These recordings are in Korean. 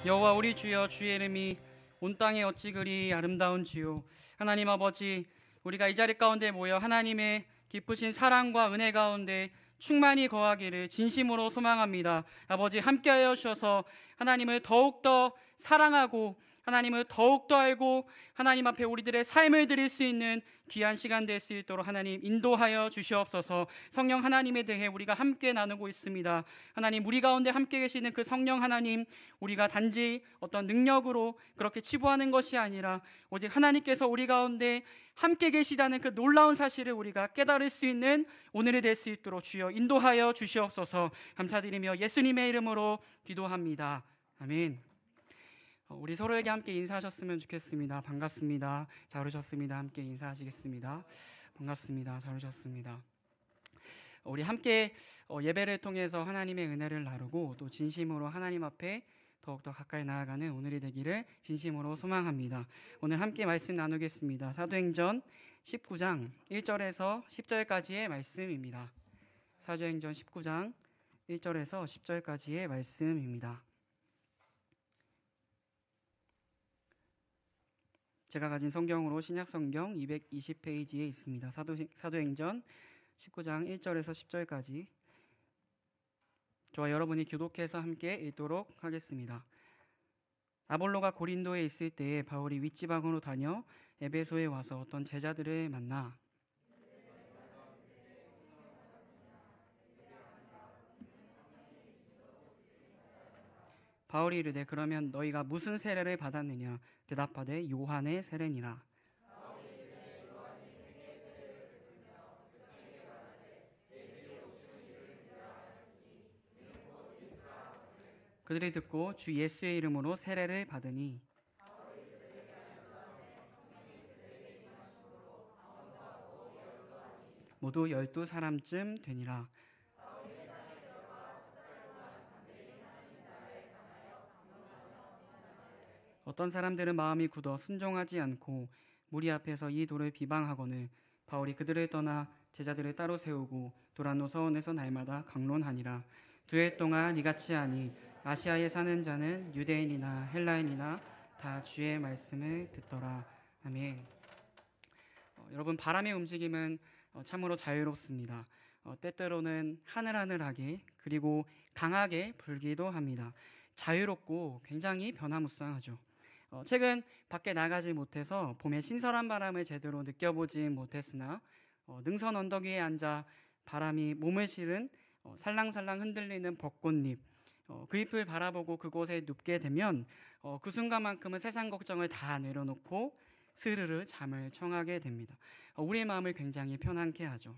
여호와 우리 주여, 주의 이름이 온 땅에 어찌 그리 아름다운지요. 하나님 아버지, 우리가 이 자리 가운데 모여 하나님의 기쁘신 사랑과 은혜 가운데 충만히 거하기를 진심으로 소망합니다. 아버지, 함께하여 주셔서 하나님을 더욱더 사랑하고 하나님을 더욱더 알고 하나님 앞에 우리들의 삶을 드릴 수 있는 귀한 시간 될 수 있도록 하나님 인도하여 주시옵소서. 성령 하나님에 대해 우리가 함께 나누고 있습니다. 하나님, 우리 가운데 함께 계시는 그 성령 하나님, 우리가 단지 어떤 능력으로 그렇게 치부하는 것이 아니라 오직 하나님께서 우리 가운데 함께 계시다는 그 놀라운 사실을 우리가 깨달을 수 있는 오늘이 될 수 있도록 주여 인도하여 주시옵소서. 감사드리며 예수님의 이름으로 기도합니다. 아멘. 우리 서로에게 함께 인사하셨으면 좋겠습니다. 반갑습니다. 잘 오셨습니다. 함께 인사하시겠습니다. 반갑습니다. 잘 오셨습니다. 우리 함께 예배를 통해서 하나님의 은혜를 나누고 또 진심으로 하나님 앞에 더욱더 가까이 나아가는 오늘이 되기를 진심으로 소망합니다. 오늘 함께 말씀 나누겠습니다. 사도행전 19장 1절에서 10절까지의 말씀입니다. 사도행전 19장 1절에서 10절까지의 말씀입니다. 제가 가진 성경으로 신약성경 220페이지에 있습니다. 사도행전 19장 1절에서 10절까지 저와 여러분이 교독해서 함께 읽도록 하겠습니다. 아볼로가 고린도에 있을 때에 바울이 윗지방으로 다녀 에베소에 와서 어떤 제자들을 만나 바울이 이르되 그러면 너희가 무슨 세례를 받았느냐? 대답하되 요한의 세례니라. 그들이 듣고 주 예수의 이름으로 세례를 받으니 모두 12사람쯤 되니라. 어떤 사람들은 마음이 굳어 순종하지 않고 무리 앞에서 이 돌을 비방하거늘 바울이 그들을 떠나 제자들을 따로 세우고 도란노 서원에서 날마다 강론하니라. 2해 동안 이같이 하니 아시아에 사는 자는 유대인이나 헬라인이나 다 주의 말씀을 듣더라. 아멘. 여러분, 바람의 움직임은 참으로 자유롭습니다. 때때로는 하늘하늘하게 그리고 강하게 불기도 합니다. 자유롭고 굉장히 변화무쌍하죠. 최근 밖에 나가지 못해서 봄의 신선한 바람을 제대로 느껴보지 못했으나 능선 언덕 위에 앉아 바람이 몸을 실은 살랑살랑 흔들리는 벚꽃잎, 그 잎을 바라보고 그곳에 눕게 되면 그 순간만큼은 세상 걱정을 다 내려놓고 스르르 잠을 청하게 됩니다. 우리의 마음을 굉장히 편안케 하죠.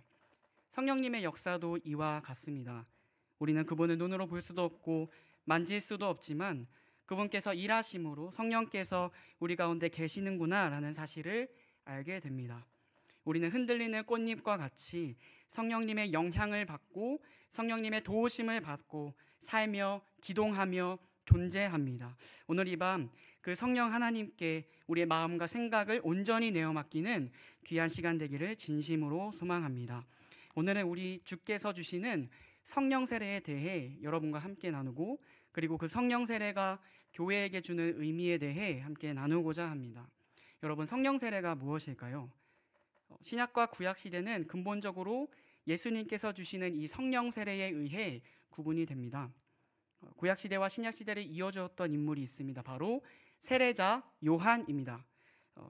성령님의 역사도 이와 같습니다. 우리는 그분을 눈으로 볼 수도 없고 만질 수도 없지만 그분께서 일하심으로 성령께서 우리 가운데 계시는구나 라는 사실을 알게 됩니다. 우리는 흔들리는 꽃잎과 같이 성령님의 영향을 받고 성령님의 도우심을 받고 살며 기동하며 존재합니다. 오늘 이 밤 그 성령 하나님께 우리의 마음과 생각을 온전히 내어 맡기는 귀한 시간 되기를 진심으로 소망합니다. 오늘은 우리 주께서 주시는 성령 세례에 대해 여러분과 함께 나누고 그리고 그 성령 세례가 교회에게 주는 의미에 대해 함께 나누고자 합니다. 여러분, 성령 세례가 무엇일까요? 신약과 구약 시대는 근본적으로 예수님께서 주시는 이 성령 세례에 의해 구분이 됩니다. 구약 시대와 신약 시대를 이어주었던 인물이 있습니다. 바로 세례자 요한입니다.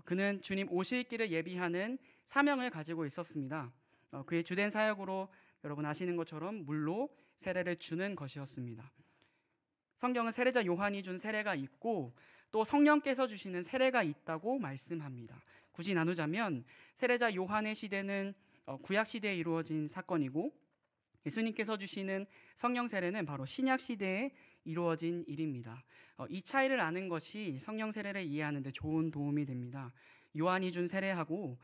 그는 주님 오실 길을 예비하는 사명을 가지고 있었습니다. 그의 주된 사역으로 여러분 아시는 것처럼 물로 세례를 주는 것이었습니다. 성경은 세례자 요한이 준 세례가 있고 또 성령께서 주시는 세례가 있다고 말씀합니다. 굳이 나누자면 세례자 요한의 시대는 구약 시대에 이루어진 사건이고 예수님께서 주시는 성령 세례는 바로 신약 시대에 이루어진 일입니다. 이 차이를 아는 것이 성령 세례를 이해하는 데 좋은 도움이 됩니다. 요한이 준 세례하고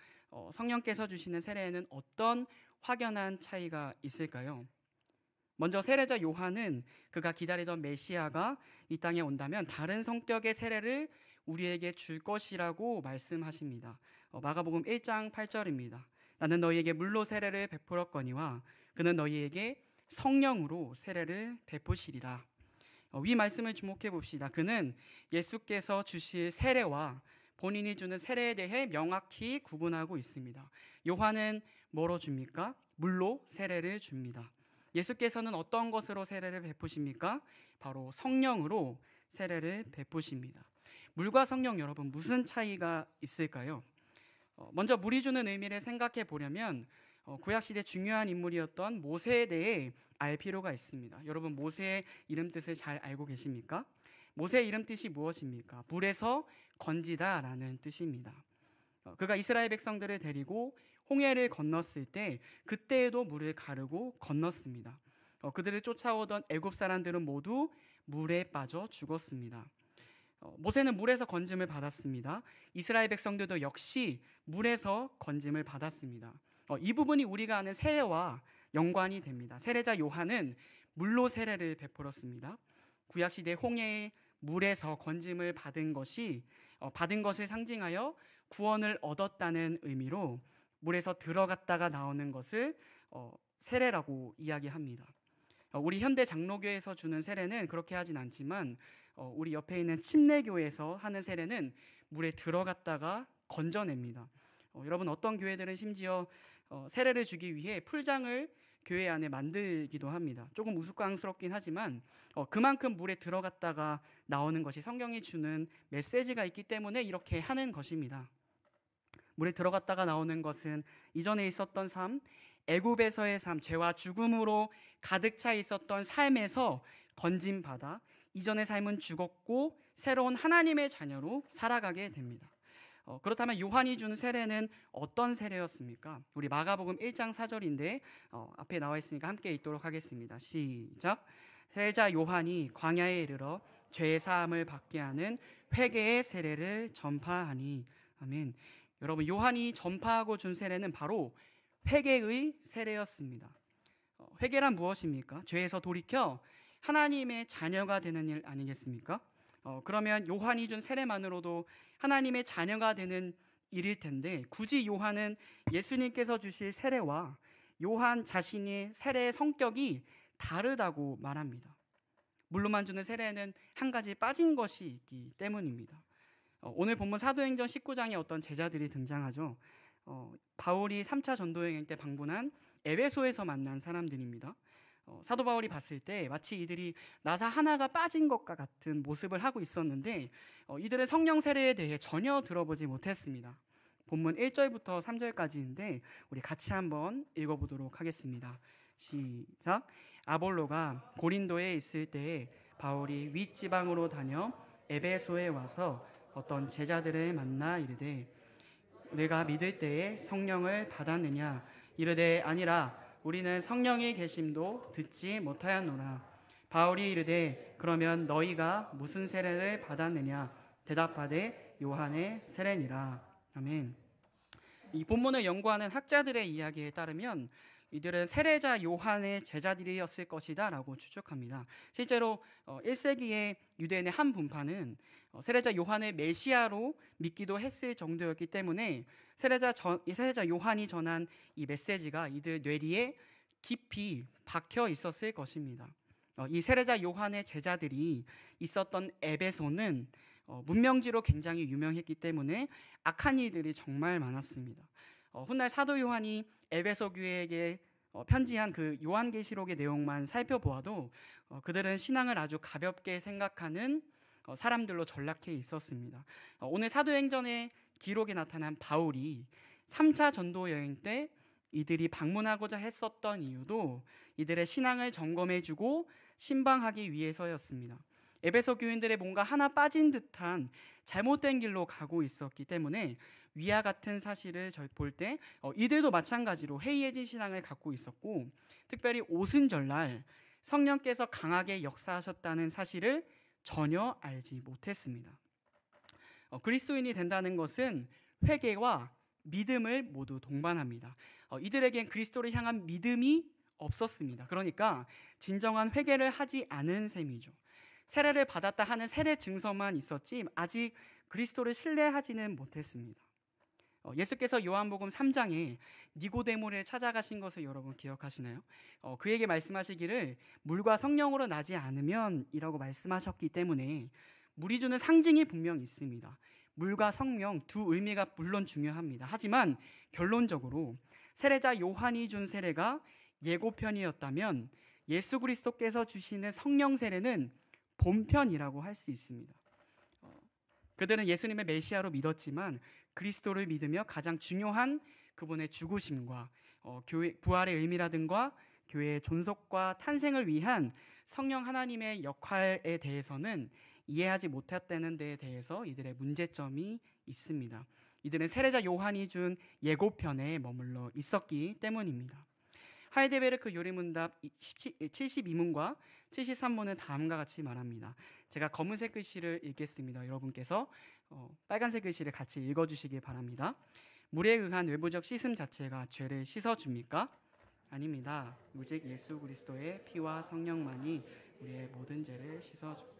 성령께서 주시는 세례에는 어떤 확연한 차이가 있을까요? 먼저 세례자 요한은 그가 기다리던 메시아가 이 땅에 온다면 다른 성격의 세례를 우리에게 줄 것이라고 말씀하십니다. 마가복음 1장 8절입니다. 나는 너희에게 물로 세례를 베풀었거니와 그는 너희에게 성령으로 세례를 베푸시리라. 위 말씀을 주목해 봅시다. 그는 예수께서 주실 세례와 본인이 주는 세례에 대해 명확히 구분하고 있습니다. 요한은 뭐로 줍니까? 물로 세례를 줍니다. 예수께서는 어떤 것으로 세례를 베푸십니까? 바로 성령으로 세례를 베푸십니다. 물과 성령, 여러분 무슨 차이가 있을까요? 먼저 물이 주는 의미를 생각해 보려면 구약시대 중요한 인물이었던 모세에 대해 알 필요가 있습니다. 여러분 모세의 이름 뜻을 잘 알고 계십니까? 모세의 이름 뜻이 무엇입니까? 물에서 건지다라는 뜻입니다. 그가 이스라엘 백성들을 데리고 홍해를 건넜을 때 그때에도 물을 가르고 건넜습니다. 그들을 쫓아오던 애굽 사람들은 모두 물에 빠져 죽었습니다. 모세는 물에서 건짐을 받았습니다. 이스라엘 백성들도 역시 물에서 건짐을 받았습니다. 이 부분이 우리가 아는 세례와 연관이 됩니다. 세례자 요한은 물로 세례를 베풀었습니다. 구약시대 홍해의 물에서 건짐을 받은 것을 상징하여 구원을 얻었다는 의미로 물에서 들어갔다가 나오는 것을 세례라고 이야기합니다. 우리 현대 장로교에서 주는 세례는 그렇게 하진 않지만 우리 옆에 있는 침례교에서 하는 세례는 물에 들어갔다가 건져냅니다. 여러분 어떤 교회들은 심지어 세례를 주기 위해 풀장을 교회 안에 만들기도 합니다. 조금 우스꽝스럽긴 하지만 그만큼 물에 들어갔다가 나오는 것이 성경이 주는 메시지가 있기 때문에 이렇게 하는 것입니다. 물에 들어갔다가 나오는 것은 이전에 있었던 삶, 애굽에서의 삶, 죄와 죽음으로 가득 차 있었던 삶에서 건짐받아 이전의 삶은 죽었고 새로운 하나님의 자녀로 살아가게 됩니다. 그렇다면 요한이 준 세례는 어떤 세례였습니까? 우리 마가복음 1장 4절인데 앞에 나와 있으니까 함께 읽도록 하겠습니다. 시작. 세례자 요한이 광야에 이르러 죄 사함을 받게 하는 회개의 세례를 전파하니. 아멘. 여러분 요한이 전파하고 준 세례는 바로 회개의 세례였습니다. 회개란 무엇입니까? 죄에서 돌이켜 하나님의 자녀가 되는 일 아니겠습니까? 그러면 요한이 준 세례만으로도 하나님의 자녀가 되는 일일 텐데 굳이 요한은 예수님께서 주실 세례와 요한 자신의 세례의 성격이 다르다고 말합니다. 물로만 주는 세례는 한 가지 빠진 것이 있기 때문입니다. 오늘 본문 사도행전 19장에 어떤 제자들이 등장하죠. 바울이 3차 전도여행 때 방문한 에베소에서 만난 사람들입니다. 사도 바울이 봤을 때 마치 이들이 나사 하나가 빠진 것과 같은 모습을 하고 있었는데 이들의 성령 세례에 대해 전혀 들어보지 못했습니다. 본문 1절부터 3절까지인데 우리 같이 한번 읽어보도록 하겠습니다. 시작. 아볼로가 고린도에 있을 때에 바울이 윗지방으로 다녀 에베소에 와서 어떤 제자들을 만나 이르되 내가 믿을 때에 성령을 받았느냐 이르되 아니라 우리는 성령의 계심도 듣지 못하였노라. 바울이 이르되 그러면 너희가 무슨 세례를 받았느냐 대답하되 요한의 세례니라. 아멘. 이 본문을 연구하는 학자들의 이야기에 따르면 이들은 세례자 요한의 제자들이었을 것이다 라고 추측합니다. 실제로 1세기의 유대인의 한 분파는 세례자 요한을 메시아로 믿기도 했을 정도였기 때문에 세례자 요한이 전한 이 메시지가 이들 뇌리에 깊이 박혀 있었을 것입니다. 이 세례자 요한의 제자들이 있었던 에베소는 문명지로 굉장히 유명했기 때문에 악한 이들이 정말 많았습니다. 훗날 사도 요한이 에베소 교회에게 편지한 그 요한계시록의 내용만 살펴보아도 그들은 신앙을 아주 가볍게 생각하는 사람들로 전락해 있었습니다. 오늘 사도행전의 기록에 나타난 바울이 3차 전도 여행 때 이들이 방문하고자 했었던 이유도 이들의 신앙을 점검해주고 신방하기 위해서였습니다. 에베소 교인들의 뭔가 하나 빠진 듯한 잘못된 길로 가고 있었기 때문에 위와 같은 사실을 볼 때 이들도 마찬가지로 해이해진 신앙을 갖고 있었고 특별히 오순절날 성령께서 강하게 역사하셨다는 사실을 전혀 알지 못했습니다. 그리스도인이 된다는 것은 회개와 믿음을 모두 동반합니다. 이들에겐 그리스도를 향한 믿음이 없었습니다. 그러니까 진정한 회개를 하지 않은 셈이죠. 세례를 받았다 하는 세례 증서만 있었지 아직 그리스도를 신뢰하지는 못했습니다. 예수께서 요한복음 3장에 니고데모를 찾아가신 것을 여러분 기억하시나요? 그에게 말씀하시기를 물과 성령으로 나지 않으면 이라고 말씀하셨기 때문에 물이 주는 상징이 분명히 있습니다. 물과 성령 두 의미가 물론 중요합니다. 하지만 결론적으로 세례자 요한이 준 세례가 예고편이었다면 예수 그리스도께서 주시는 성령 세례는 본편이라고 할 수 있습니다. 그들은 예수님의 메시아로 믿었지만 그리스도를 믿으며 가장 중요한 그분의 죽으심과 교회 부활의 의미라든가 교회의 존속과 탄생을 위한 성령 하나님의 역할에 대해서는 이해하지 못했다는 데에 대해서 이들의 문제점이 있습니다. 이들은 세례자 요한이 준 예고편에 머물러 있었기 때문입니다. 하이데베르크 요리문답 72문과 73문은 다음과 같이 말합니다. 제가 검은색 글씨를 읽겠습니다. 여러분께서 빨간색 글씨를 같이 읽어주시기 바랍니다. 물에 의한 외부적 씻음 자체가 죄를 씻어줍니까? 아닙니다. 오직 예수 그리스도의 피와 성령만이 우리의 모든 죄를 씻어줍니다.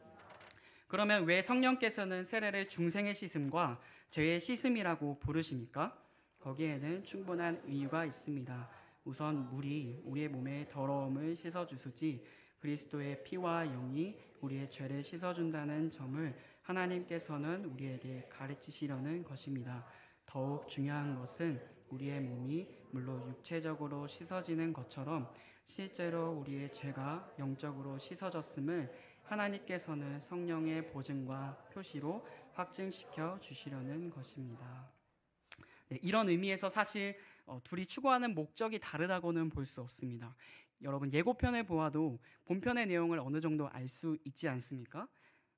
그러면 왜 성령께서는 세례를 중생의 씻음과 죄의 씻음이라고 부르십니까? 거기에는 충분한 이유가 있습니다. 우선 물이 우리의 몸의 더러움을 씻어주시지 그리스도의 피와 영이 우리의 죄를 씻어준다는 점을 하나님께서는 우리에게 가르치시려는 것입니다. 더욱 중요한 것은 우리의 몸이 물로 육체적으로 씻어지는 것처럼 실제로 우리의 죄가 영적으로 씻어졌음을 하나님께서는 성령의 보증과 표시로 확증시켜 주시려는 것입니다. 네, 이런 의미에서 사실 둘이 추구하는 목적이 다르다고는 볼 수 없습니다. 여러분 예고편을 보아도 본편의 내용을 어느 정도 알 수 있지 않습니까?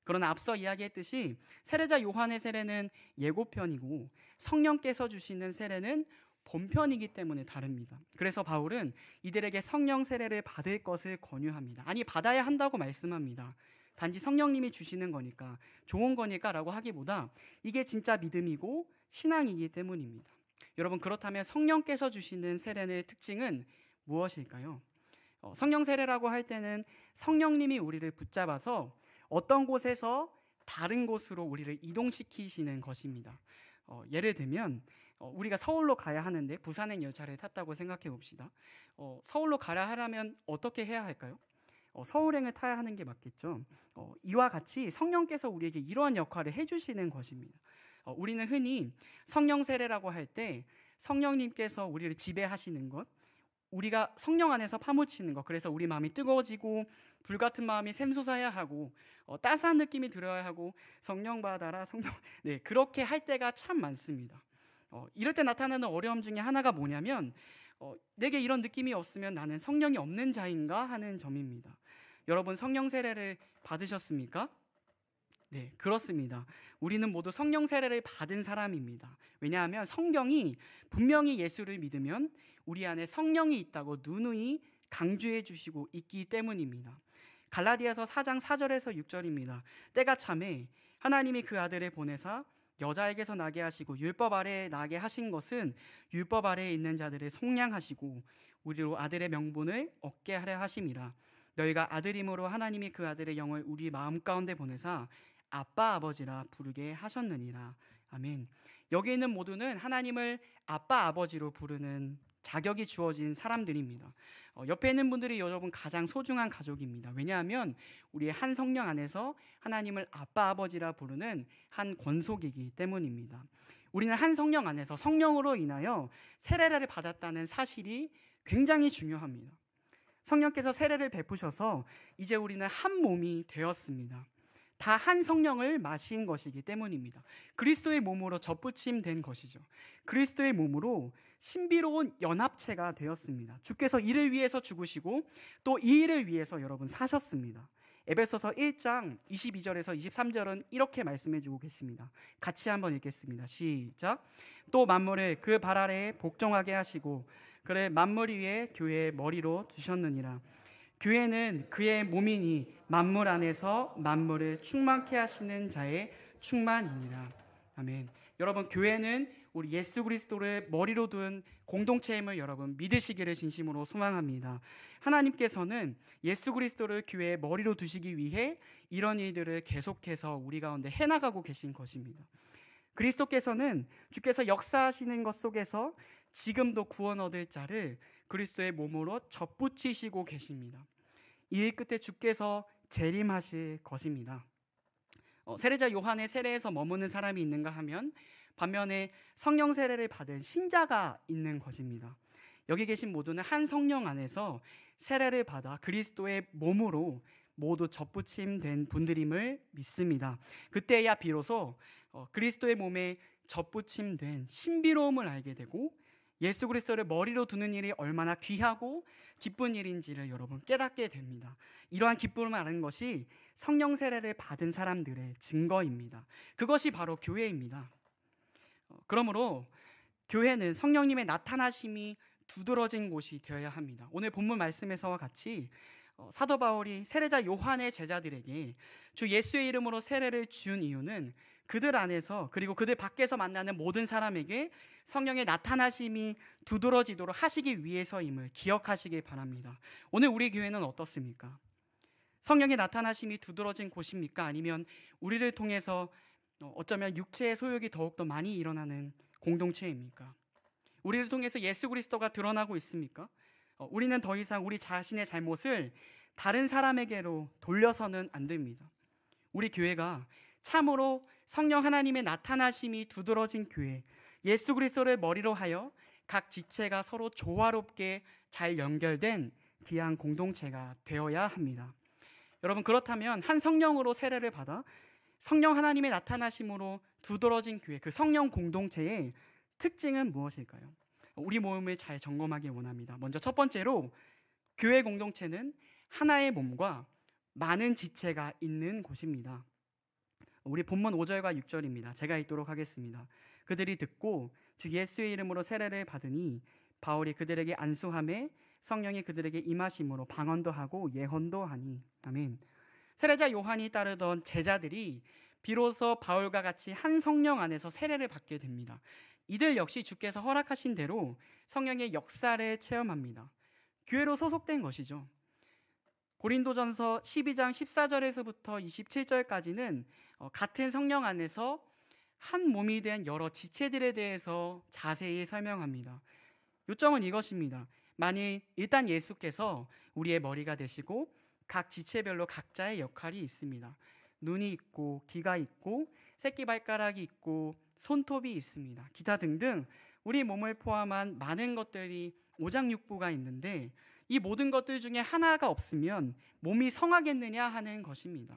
그러나 앞서 이야기했듯이 세례자 요한의 세례는 예고편이고 성령께서 주시는 세례는 본편이기 때문에 다릅니다. 그래서 바울은 이들에게 성령 세례를 받을 것을 권유합니다. 아니 받아야 한다고 말씀합니다. 단지 성령님이 주시는 거니까 좋은 거니까 라고 하기보다 이게 진짜 믿음이고 신앙이기 때문입니다. 여러분 그렇다면 성령께서 주시는 세례의 특징은 무엇일까요? 성령 세례라고 할 때는 성령님이 우리를 붙잡아서 어떤 곳에서 다른 곳으로 우리를 이동시키시는 것입니다. 예를 들면 우리가 서울로 가야 하는데 부산행 열차를 탔다고 생각해 봅시다. 서울로 가야 하려면 어떻게 해야 할까요? 서울행을 타야 하는 게 맞겠죠. 이와 같이 성령께서 우리에게 이러한 역할을 해주시는 것입니다. 우리는 흔히 성령 세례라고 할 때 성령님께서 우리를 지배하시는 것, 우리가 성령 안에서 파묻히는 것, 그래서 우리 마음이 뜨거워지고 불같은 마음이 샘솟아야 하고 따스한 느낌이 들어야 하고 성령 받아라 성령, 네, 그렇게 할 때가 참 많습니다. 이럴 때 나타나는 어려움 중에 하나가 뭐냐면 내게 이런 느낌이 없으면 나는 성령이 없는 자인가 하는 점입니다. 여러분 성령 세례를 받으셨습니까? 네, 그렇습니다. 우리는 모두 성령 세례를 받은 사람입니다. 왜냐하면 성경이 분명히 예수를 믿으면 우리 안에 성령이 있다고 누누이 강조해 주시고 있기 때문입니다. 갈라디아서 4장 4절에서 6절입니다. 때가 참에 하나님이 그 아들을 보내사 여자에게서 나게 하시고 율법 아래에 나게 하신 것은 율법 아래에 있는 자들을 속량하시고 우리로 아들의 명분을 얻게 하려 하심이라. 너희가 아들임으로 하나님이 그 아들의 영을 우리 마음 가운데 보내사 아빠 아버지라 부르게 하셨느니라. 아멘. 여기 있는 모두는 하나님을 아빠 아버지로 부르는 자격이 주어진 사람들입니다. 옆에 있는 분들이 여러분 가장 소중한 가족입니다. 왜냐하면 우리의 한 성령 안에서 하나님을 아빠 아버지라 부르는 한 권속이기 때문입니다. 우리는 한 성령 안에서 성령으로 인하여 세례를 받았다는 사실이 굉장히 중요합니다. 성령께서 세례를 베푸셔서 이제 우리는 한 몸이 되었습니다. 다 한 성령을 마신 것이기 때문입니다. 그리스도의 몸으로 접붙임된 것이죠. 그리스도의 몸으로 신비로운 연합체가 되었습니다. 주께서 이를 위해서 죽으시고 또 이 일을 위해서 여러분 사셨습니다. 에베소서 1장 22절에서 23절은 이렇게 말씀해주고 계십니다. 같이 한번 읽겠습니다. 시작. 또 만물을 그 발 아래에 복종하게 하시고 그를 만물 위에 교회의 머리로 두셨느니라. 교회는 그의 몸이니 만물 안에서 만물을 충만케 하시는 자의 충만이니라. 아멘. 여러분 교회는 우리 예수 그리스도를 머리로 둔 공동체임을 여러분 믿으시기를 진심으로 소망합니다. 하나님께서는 예수 그리스도를 교회의 머리로 두시기 위해 이런 일들을 계속해서 우리 가운데 해나가고 계신 것입니다. 그리스도께서는 주께서 역사하시는 것 속에서 지금도 구원 얻을 자를 그리스도의 몸으로 접붙이시고 계십니다. 이 일 끝에 주께서 재림하실 것입니다. 세례자 요한의 세례에서 머무는 사람이 있는가 하면 반면에 성령 세례를 받은 신자가 있는 것입니다. 여기 계신 모두는 한 성령 안에서 세례를 받아 그리스도의 몸으로 모두 접붙임된 분들임을 믿습니다. 그때야 비로소 그리스도의 몸에 접붙임된 신비로움을 알게 되고 예수 그리스도를 머리로 두는 일이 얼마나 귀하고 기쁜 일인지를 여러분 깨닫게 됩니다. 이러한 기쁨을 아는 것이 성령 세례를 받은 사람들의 증거입니다. 그것이 바로 교회입니다. 그러므로 교회는 성령님의 나타나심이 두드러진 곳이 되어야 합니다. 오늘 본문 말씀에서와 같이 사도 바울이 세례자 요한의 제자들에게 주 예수의 이름으로 세례를 준 이유는 그들 안에서 그리고 그들 밖에서 만나는 모든 사람에게 성령의 나타나심이 두드러지도록 하시기 위해서임을 기억하시길 바랍니다. 오늘 우리 교회는 어떻습니까? 성령의 나타나심이 두드러진 곳입니까? 아니면 우리를 통해서 어쩌면 육체의 소욕이 더욱더 많이 일어나는 공동체입니까? 우리를 통해서 예수 그리스도가 드러나고 있습니까? 우리는 더 이상 우리 자신의 잘못을 다른 사람에게로 돌려서는 안 됩니다. 우리 교회가 참으로 성령 하나님의 나타나심이 두드러진 교회, 예수 그리스도를 머리로 하여 각 지체가 서로 조화롭게 잘 연결된 귀한 공동체가 되어야 합니다. 여러분, 그렇다면 한 성령으로 세례를 받아 성령 하나님의 나타나심으로 두드러진 교회, 그 성령 공동체의 특징은 무엇일까요? 우리 모임을 잘 점검하기 원합니다. 먼저 첫 번째로 교회 공동체는 하나의 몸과 많은 지체가 있는 곳입니다. 우리 본문 5절과 6절입니다. 제가 읽도록 하겠습니다. 그들이 듣고 주 예수의 이름으로 세례를 받으니 바울이 그들에게 안수하매 성령이 그들에게 임하심으로 방언도 하고 예언도 하니. 아멘. 세례자 요한이 따르던 제자들이 비로소 바울과 같이 한 성령 안에서 세례를 받게 됩니다. 이들 역시 주께서 허락하신 대로 성령의 역사를 체험합니다. 교회로 소속된 것이죠. 고린도전서 12장 14절에서부터 27절까지는 같은 성령 안에서 한 몸이 된 여러 지체들에 대해서 자세히 설명합니다. 요점은 이것입니다. 만일 일단 예수께서 우리의 머리가 되시고 각 지체별로 각자의 역할이 있습니다. 눈이 있고 귀가 있고 새끼발가락이 있고 손톱이 있습니다. 기타 등등 우리 몸을 포함한 많은 것들이 오장육부가 있는데 이 모든 것들 중에 하나가 없으면 몸이 성하겠느냐 하는 것입니다.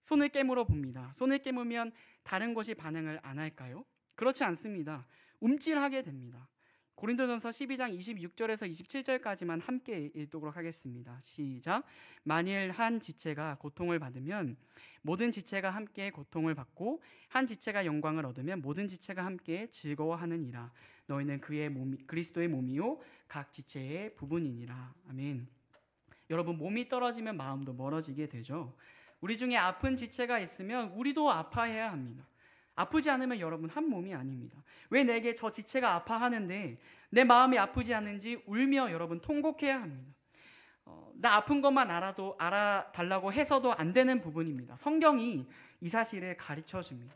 손을 깨물어 봅니다. 손을 깨물면 다른 것이 반응을 안 할까요? 그렇지 않습니다. 움찔하게 됩니다. 고린도전서 12장 26절에서 27절까지만 함께 읽도록 하겠습니다. 시작. 만일 한 지체가 고통을 받으면 모든 지체가 함께 고통을 받고 한 지체가 영광을 얻으면 모든 지체가 함께 즐거워하느니라. 너희는 그의 몸이 그리스도의 몸이요 각 지체의 부분이니라. 아멘. 여러분, 몸이 떨어지면 마음도 멀어지게 되죠. 우리 중에 아픈 지체가 있으면 우리도 아파해야 합니다. 아프지 않으면 여러분 한 몸이 아닙니다. 왜 내게 저 지체가 아파하는데 내 마음이 아프지 않은지 울며 여러분 통곡해야 합니다. 나 아픈 것만 알아달라고 해서도 안 되는 부분입니다. 성경이 이 사실을 가르쳐 줍니다.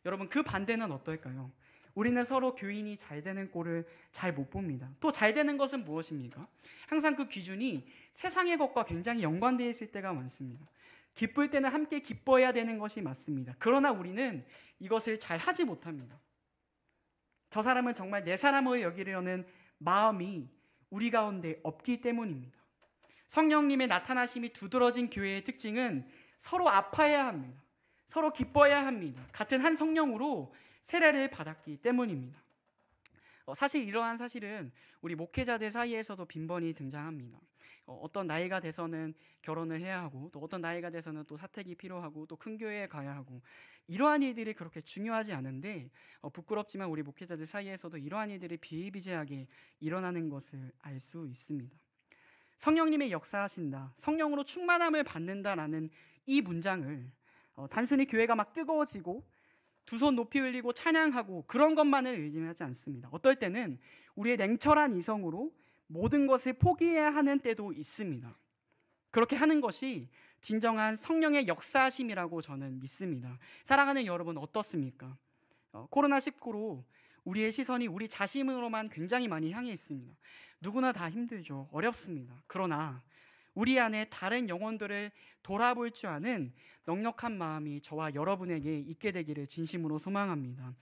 여러분, 그 반대는 어떨까요? 우리는 서로 교인이 잘 되는 꼴을 잘 못 봅니다. 또 잘 되는 것은 무엇입니까? 항상 그 기준이 세상의 것과 굉장히 연관되어 있을 때가 많습니다. 기쁠 때는 함께 기뻐해야 되는 것이 맞습니다. 그러나 우리는 이것을 잘 하지 못합니다. 저 사람은 정말 내 사람으로 여기려는 마음이 우리 가운데 없기 때문입니다. 성령님의 나타나심이 두드러진 교회의 특징은 서로 아파해야 합니다. 서로 기뻐해야 합니다. 같은 한 성령으로 세례를 받았기 때문입니다. 사실 이러한 사실은 우리 목회자들 사이에서도 빈번히 등장합니다. 어떤 나이가 돼서는 결혼을 해야 하고 또 어떤 나이가 돼서는 또 사택이 필요하고 또 큰 교회에 가야 하고 이러한 일들이 그렇게 중요하지 않은데 부끄럽지만 우리 목회자들 사이에서도 이러한 일들이 비일비재하게 일어나는 것을 알 수 있습니다. 성령님의 역사하신다, 성령으로 충만함을 받는다라는 이 문장을 단순히 교회가 막 뜨거워지고 두 손 높이 흘리고 찬양하고 그런 것만을 의미하지 않습니다. 어떨 때는 우리의 냉철한 이성으로 모든 것을 포기해야 하는 때도 있습니다. 그렇게 하는 것이 진정한 성령의 역사하심이라고 저는 믿습니다. 사랑하는 여러분, 어떻습니까? 코로나19로 우리의 시선이 우리 자신으로만 굉장히 많이 향해 있습니다. 누구나 다 힘들죠. 어렵습니다. 그러나 우리 안에 다른 영혼들을 돌아볼 줄 아는 넉넉한 마음이 저와 여러분에게 있게 되기를 진심으로 소망합니다.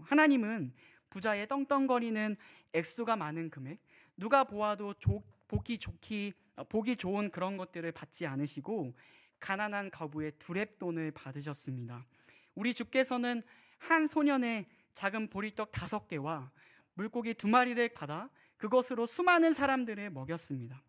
하나님은 부자의 떵떵거리는 액수가 많은 금액, 누가 보아도 보기 좋은 그런 것들을 받지 않으시고 가난한 과부의 두렙돈을 받으셨습니다. 우리 주께서는 한 소년의 작은 보리떡 5개와 물고기 2마리를 받아 그것으로 수많은 사람들을 먹였습니다.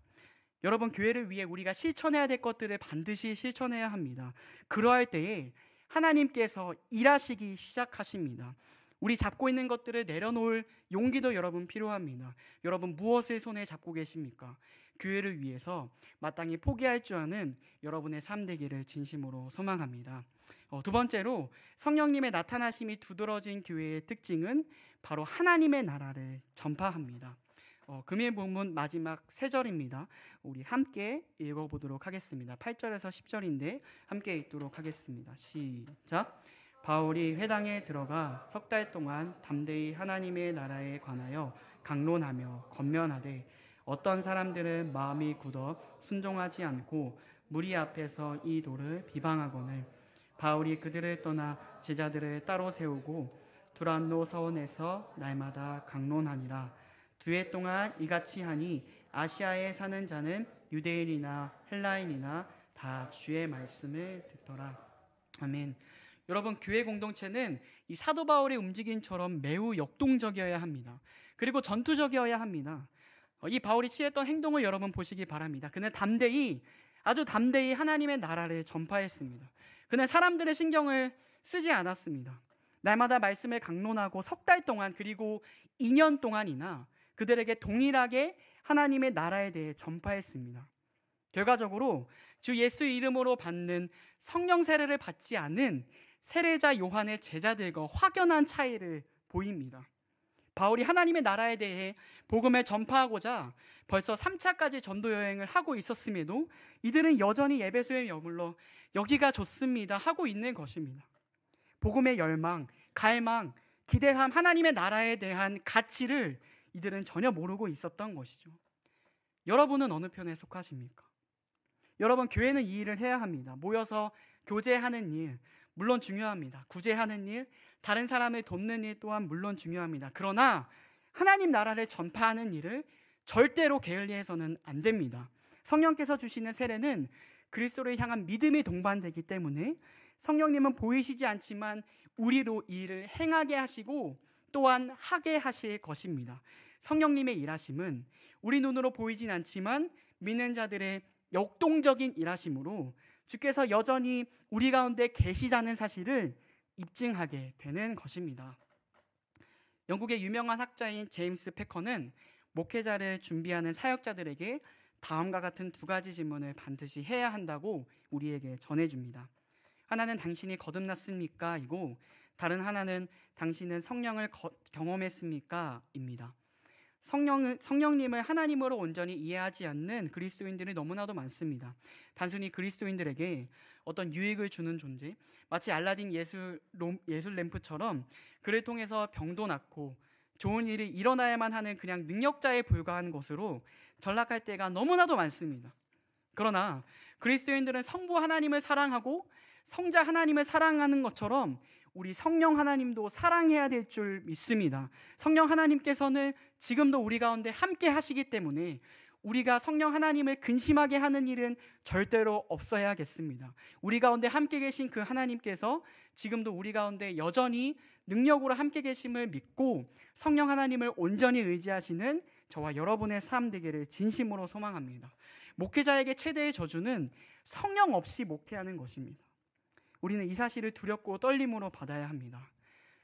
여러분, 교회를 위해 우리가 실천해야 될 것들을 반드시 실천해야 합니다. 그러할 때에 하나님께서 일하시기 시작하십니다. 우리 잡고 있는 것들을 내려놓을 용기도 여러분 필요합니다. 여러분, 무엇을 손에 잡고 계십니까? 교회를 위해서 마땅히 포기할 줄 아는 여러분의 삶 되기를 진심으로 소망합니다. 두 번째로, 성령님의 나타나심이 두드러진 교회의 특징은 바로 하나님의 나라를 전파합니다. 금일 본문 마지막 3절입니다. 우리 함께 읽어보도록 하겠습니다. 8절에서 10절인데 함께 읽도록 하겠습니다. 시작. 바울이 회당에 들어가 3달 동안 담대히 하나님의 나라에 관하여 강론하며 권면하되 어떤 사람들은 마음이 굳어 순종하지 않고 무리 앞에서 이 도를 비방하거늘 바울이 그들을 떠나 제자들을 따로 세우고 두란노 서원에서 날마다 강론하니라. 2해 동안 이같이 하니 아시아에 사는 자는 유대인이나 헬라인이나 다 주의 말씀을 듣더라. 아멘. 여러분, 교회 공동체는 이 사도 바울의 움직임처럼 매우 역동적이어야 합니다. 그리고 전투적이어야 합니다. 이 바울이 취했던 행동을 여러분 보시기 바랍니다. 그는 아주 담대히 하나님의 나라를 전파했습니다. 그는 사람들의 신경을 쓰지 않았습니다. 날마다 말씀을 강론하고 3달 동안, 그리고 2년 동안이나 그들에게 동일하게 하나님의 나라에 대해 전파했습니다. 결과적으로 주 예수 이름으로 받는 성령 세례를 받지 않은 세례자 요한의 제자들과 확연한 차이를 보입니다. 바울이 하나님의 나라에 대해 복음을 전파하고자 벌써 3차까지 전도 여행을 하고 있었음에도 이들은 여전히 에베소에 머물러 여기가 좋습니다 하고 있는 것입니다. 복음의 열망, 갈망, 기대함, 하나님의 나라에 대한 가치를 이들은 전혀 모르고 있었던 것이죠. 여러분은 어느 편에 속하십니까? 여러분, 교회는 이 일을 해야 합니다. 모여서 교제하는 일 물론 중요합니다. 구제하는 일, 다른 사람을 돕는 일 또한 물론 중요합니다. 그러나 하나님 나라를 전파하는 일을 절대로 게을리해서는 안 됩니다. 성령께서 주시는 세례는 그리스도를 향한 믿음이 동반되기 때문에 성령님은 보이시지 않지만 우리로 이 일을 행하게 하시고 또한 하게 하실 것입니다. 성령님의 일하심은 우리 눈으로 보이진 않지만 믿는 자들의 역동적인 일하심으로 주께서 여전히 우리 가운데 계시다는 사실을 입증하게 되는 것입니다. 영국의 유명한 학자인 제임스 패커는 목회자를 준비하는 사역자들에게 다음과 같은 2가지 질문을 반드시 해야 한다고 우리에게 전해줍니다. 하나는 당신이 거듭났습니까? 이고 다른 하나는 당신은 성령을 경험했습니까? 입니다. 성령님을 하나님으로 온전히 이해하지 않는 그리스도인들이 너무나도 많습니다. 단순히 그리스도인들에게 어떤 유익을 주는 존재, 마치 알라딘 예술 램프처럼 그를 통해서 병도 낫고 좋은 일이 일어나야만 하는 그냥 능력자에 불과한 것으로 전락할 때가 너무나도 많습니다. 그러나 그리스도인들은 성부 하나님을 사랑하고 성자 하나님을 사랑하는 것처럼 우리 성령 하나님도 사랑해야 될 줄 믿습니다. 성령 하나님께서는 지금도 우리 가운데 함께 하시기 때문에 우리가 성령 하나님을 근심하게 하는 일은 절대로 없어야겠습니다. 우리 가운데 함께 계신 그 하나님께서 지금도 우리 가운데 여전히 능력으로 함께 계심을 믿고 성령 하나님을 온전히 의지하시는 저와 여러분의 삶 되기를 진심으로 소망합니다. 목회자에게 최대의 저주는 성령 없이 목회하는 것입니다. 우리는 이 사실을 두렵고 떨림으로 받아야 합니다.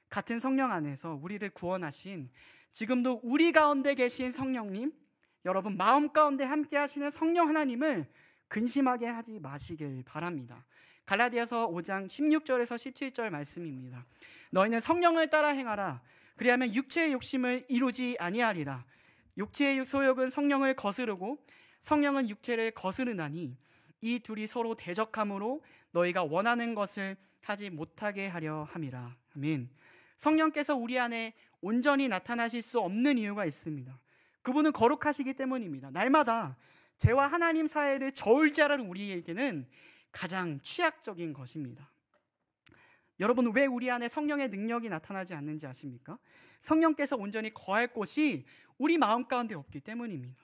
같은 성령 안에서 우리를 구원하신 지금도 우리 가운데 계신 성령님, 여러분 마음 가운데 함께 하시는 성령 하나님을 근심하게 하지 마시길 바랍니다. 갈라디아서 5장 16절에서 17절 말씀입니다. 너희는 성령을 따라 행하라. 그리하면 육체의 욕심을 이루지 아니하리라. 육체의 소욕은 성령을 거스르고 성령은 육체를 거스르나니 이 둘이 서로 대적함으로 너희가 원하는 것을 하지 못하게 하려 함이라. 아멘. 성령께서 우리 안에 온전히 나타나실 수 없는 이유가 있습니다. 그분은 거룩하시기 때문입니다. 날마다 죄와 하나님 사이를 저울질하는 우리에게는 가장 취약적인 것입니다. 여러분, 왜 우리 안에 성령의 능력이 나타나지 않는지 아십니까? 성령께서 온전히 거할 곳이 우리 마음 가운데 없기 때문입니다.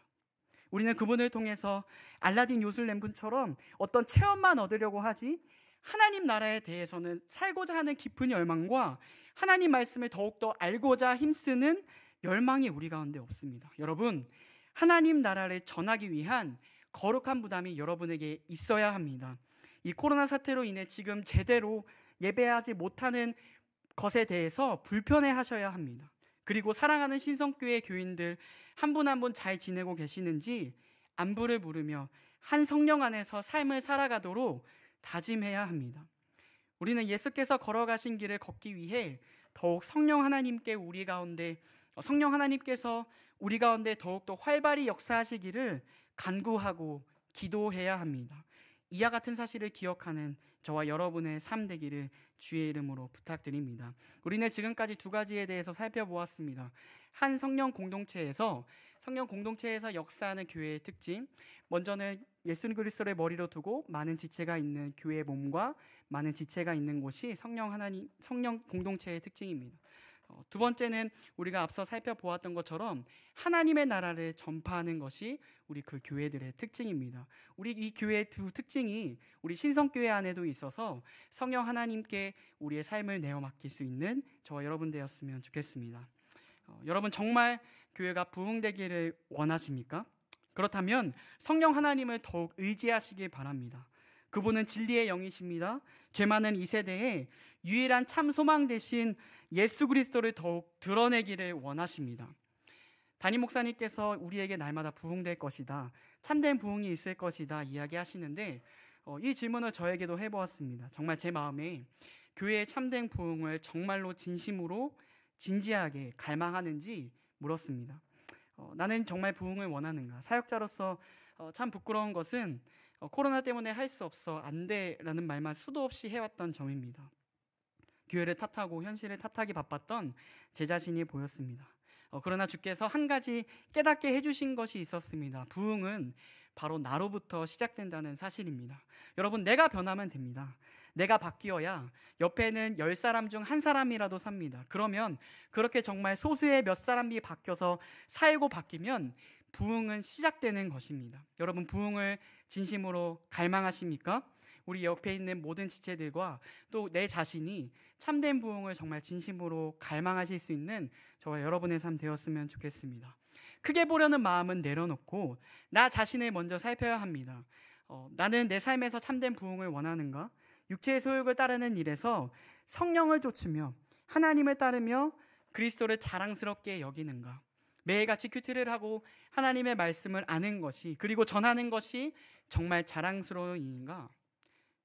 우리는 그분을 통해서 알라딘 요술램프처럼 어떤 체험만 얻으려고 하지, 하나님 나라에 대해서는 살고자 하는 깊은 열망과 하나님 말씀을 더욱더 알고자 힘쓰는 열망이 우리 가운데 없습니다. 여러분, 하나님 나라를 전하기 위한 거룩한 부담이 여러분에게 있어야 합니다. 이 코로나 사태로 인해 지금 제대로 예배하지 못하는 것에 대해서 불편해 하셔야 합니다. 그리고 사랑하는 신성교회 교인들 한 분 한 분 잘 지내고 계시는지 안부를 물으며 한 성령 안에서 삶을 살아가도록 다짐해야 합니다. 우리는 예수께서 걸어가신 길을 걷기 위해 더욱 성령 하나님께서 우리 가운데 더욱더 활발히 역사하시기를 간구하고 기도해야 합니다. 이와 같은 사실을 기억하는 저와 여러분의 삶 되기를 주의 이름으로 부탁드립니다. 우리는 지금까지 두 가지에 대해서 살펴보았습니다. 한 성령 공동체에서 역사하는 교회의 특징, 먼저는 예수 그리스도를 머리로 두고 많은 지체가 있는 교회의 몸과 많은 지체가 있는 곳이 성령 공동체의 특징입니다. 두 번째는 우리가 앞서 살펴보았던 것처럼 하나님의 나라를 전파하는 것이 우리 그 교회들의 특징입니다. 우리 이 교회의 두 특징이 우리 신성교회 안에도 있어서 성령 하나님께 우리의 삶을 내어 맡길 수 있는 저와 여러분 되었으면 좋겠습니다. 여러분, 정말 교회가 부흥되기를 원하십니까? 그렇다면 성령 하나님을 더욱 의지하시길 바랍니다. 그분은 진리의 영이십니다. 죄 많은 이 세대에 유일한 참 소망 되신 예수 그리스도를 더욱 드러내기를 원하십니다. 담임 목사님께서 우리에게 날마다 부흥될 것이다, 참된 부흥이 있을 것이다 이야기하시는데 이 질문을 저에게도 해보았습니다. 정말 제 마음에 교회의 참된 부흥을 정말로 진심으로 진지하게 갈망하는지 물었습니다. 나는 정말 부흥을 원하는가? 사역자로서 참 부끄러운 것은 코로나 때문에 할 수 없어, 안 돼라는 말만 수도 없이 해왔던 점입니다. 교회를 탓하고 현실을 탓하기 바빴던 제 자신이 보였습니다. 그러나 주께서 한 가지 깨닫게 해주신 것이 있었습니다. 부흥은 바로 나로부터 시작된다는 사실입니다. 여러분, 내가 변하면 됩니다. 내가 바뀌어야 옆에는 10사람 중 한 사람이라도 삽니다. 그러면 그렇게 정말 소수의 몇 사람이 바뀌어서 살고 바뀌면 부흥은 시작되는 것입니다. 여러분, 부흥을 진심으로 갈망하십니까? 우리 옆에 있는 모든 지체들과 또 내 자신이 참된 부흥을 정말 진심으로 갈망하실 수 있는 저와 여러분의 삶 되었으면 좋겠습니다. 크게 보려는 마음은 내려놓고 나 자신을 먼저 살펴야 합니다. 나는 내 삶에서 참된 부흥을 원하는가? 육체의 소욕을 따르는 일에서 성령을 쫓으며 하나님을 따르며 그리스도를 자랑스럽게 여기는가? 매일같이 큐티를 하고 하나님의 말씀을 아는 것이, 그리고 전하는 것이 정말 자랑스러운 일인가?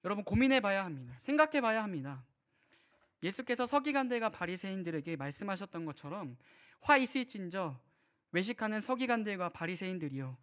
여러분, 고민해 봐야 합니다. 생각해 봐야 합니다. 예수께서 서기관들과 바리새인들에게 말씀하셨던 것처럼 화 있을진저 외식하는 서기관들과 바리새인들이여,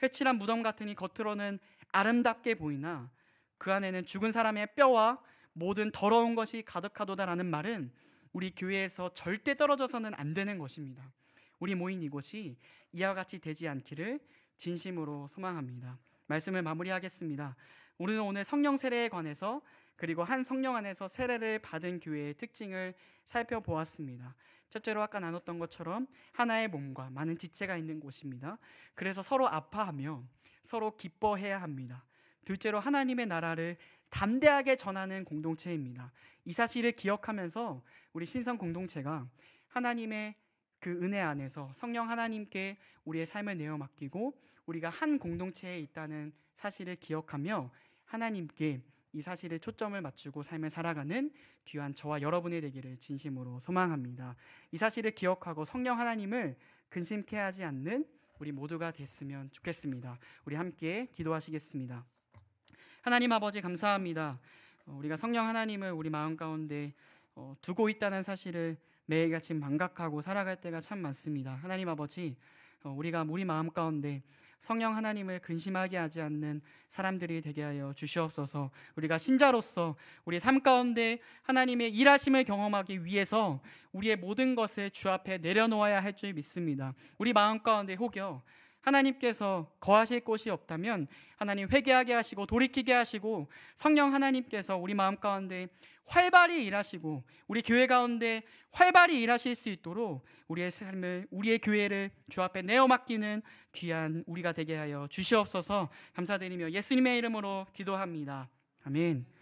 회칠한 무덤 같으니 겉으로는 아름답게 보이나 그 안에는 죽은 사람의 뼈와 모든 더러운 것이 가득하도다라는 말은 우리 교회에서 절대 떨어져서는 안 되는 것입니다. 우리 모인 이곳이 이와 같이 되지 않기를 진심으로 소망합니다. 말씀을 마무리하겠습니다. 우리는 오늘 성령 세례에 관해서, 그리고 한 성령 안에서 세례를 받은 교회의 특징을 살펴보았습니다. 첫째로 아까 나눴던 것처럼 하나의 몸과 많은 지체가 있는 곳입니다. 그래서 서로 아파하며 서로 기뻐해야 합니다. 둘째로 하나님의 나라를 담대하게 전하는 공동체입니다. 이 사실을 기억하면서 우리 신성 공동체가 하나님의 그 은혜 안에서 성령 하나님께 우리의 삶을 내어 맡기고 우리가 한 공동체에 있다는 사실을 기억하며 하나님께 이 사실에 초점을 맞추고 삶을 살아가는 귀한 저와 여러분이 되기를 진심으로 소망합니다. 이 사실을 기억하고 성령 하나님을 근심케 하지 않는 우리 모두가 됐으면 좋겠습니다. 우리 함께 기도하시겠습니다. 하나님 아버지, 감사합니다. 우리가 성령 하나님을 우리 마음 가운데 두고 있다는 사실을 매일같이 망각하고 살아갈 때가 참 많습니다. 하나님 아버지, 우리가 우리 마음 가운데 성령 하나님을 근심하게 하지 않는 사람들이 되게 하여 주시옵소서. 우리가 신자로서 우리 삶 가운데 하나님의 일하심을 경험하기 위해서 우리의 모든 것을 주 앞에 내려놓아야 할 줄 믿습니다. 우리 마음 가운데 혹여 하나님께서 거하실 곳이 없다면 하나님 회개하게 하시고 돌이키게 하시고 성령 하나님께서 우리 마음 가운데 활발히 일하시고 우리 교회 가운데 활발히 일하실 수 있도록 우리의 삶을, 우리의 교회를 주 앞에 내어 맡기는 귀한 우리가 되게 하여 주시옵소서. 감사드리며 예수님의 이름으로 기도합니다. 아멘.